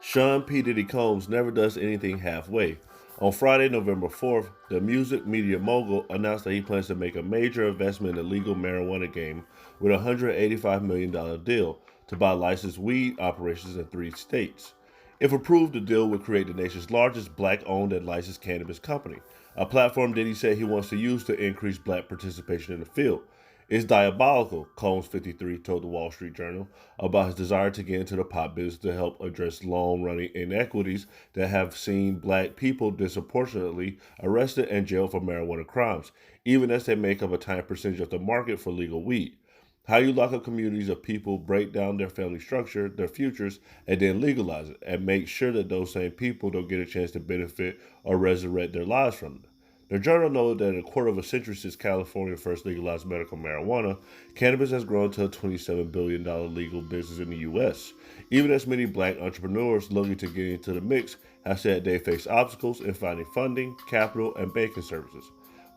Sean P. Diddy Combs never does anything halfway. On Friday, November 4th, the music media mogul announced that he plans to make a major investment in the legal marijuana game with a $185 million deal to buy licensed weed operations in 3 states. If approved, the deal would create the nation's largest black owned and licensed cannabis company, a platform Diddy said he wants to use to increase black participation in the field. It's diabolical, Combs 53 told the Wall Street Journal about his desire to get into the pot business to help address long running inequities that have seen black people disproportionately arrested and jailed for marijuana crimes, even as they make up a tiny percentage of the market for legal weed. How you lock up communities of people, break down their family structure, their futures, and then legalize it, and make sure that those same people don't get a chance to benefit or resurrect their lives from it. The journal noted that in a quarter of a century since California first legalized medical marijuana, cannabis has grown to a $27 billion legal business in the U.S. Even as many black entrepreneurs looking to get into the mix have said they face obstacles in finding funding, capital, and banking services.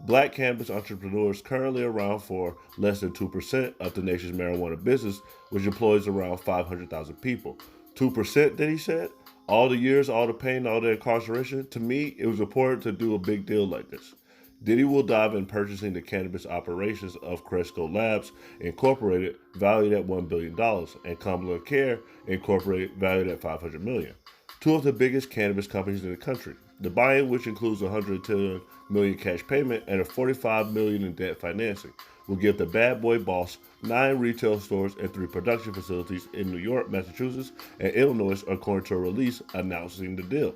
Black cannabis entrepreneurs currently around for less than 2% of the nation's marijuana business, which employs around 500,000 people. 2%, then he said? All the years, all the pain, all the incarceration, to me, it was important to do a big deal like this. Diddy will dive in purchasing the cannabis operations of Cresco Labs Incorporated, valued at $1 billion, and Cumberland Care Incorporated, valued at $500 million. Two of the biggest cannabis companies in the country. The buy-in, which includes a $110 million cash payment and a $45 million in debt financing, will give the bad boy boss 9 retail stores and 3 production facilities in New York, Massachusetts, and Illinois, according to a release announcing the deal.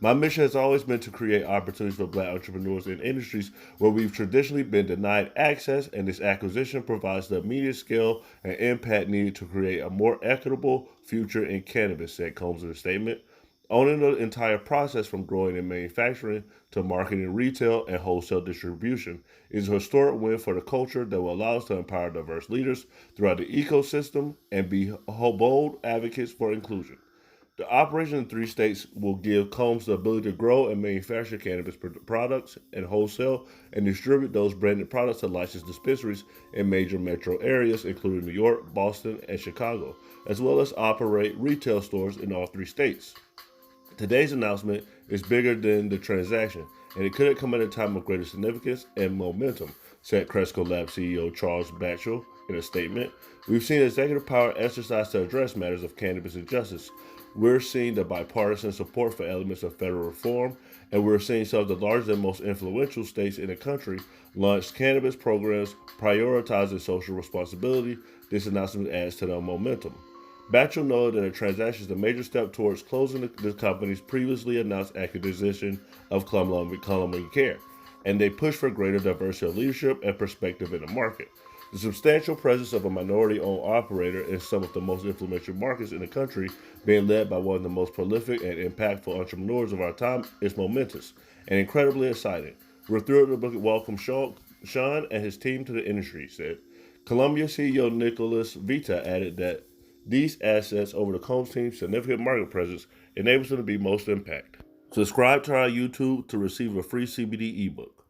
My mission has always been to create opportunities for black entrepreneurs in industries where we've traditionally been denied access, and this acquisition provides the immediate scale and impact needed to create a more equitable future in cannabis, said Combs in a statement. Owning the entire process from growing and manufacturing to marketing, retail, and wholesale distribution is a historic win for the culture that will allow us to empower diverse leaders throughout the ecosystem and be bold advocates for inclusion. The operation in 3 states will give Combs the ability to grow and manufacture cannabis products and wholesale and distribute those branded products to licensed dispensaries in major metro areas, including New York, Boston, and Chicago, as well as operate retail stores in all 3 states. Today's announcement is bigger than the transaction, and it couldn't come at a time of greater significance and momentum, said Cresco Lab CEO Charles Batchel in a statement. We've seen executive power exercised to address matters of cannabis and justice. We're seeing the bipartisan support for elements of federal reform, and we're seeing some of the largest and most influential states in the country launch cannabis programs prioritizing social responsibility. This announcement adds to the momentum. Batchel noted that the transaction is a major step towards closing the company's previously announced acquisition of Cumberland Care, and they push for greater diversity of leadership and perspective in the market. The substantial presence of a minority-owned operator in some of the most influential markets in the country, being led by one of the most prolific and impactful entrepreneurs of our time, is momentous and incredibly exciting. We're thrilled to welcome Sean and his team to the industry, he said. Columbia CEO Nicholas Vita added that these assets over the Combs team's significant market presence enables them to be most impact. Subscribe to our YouTube to receive a free CBD ebook.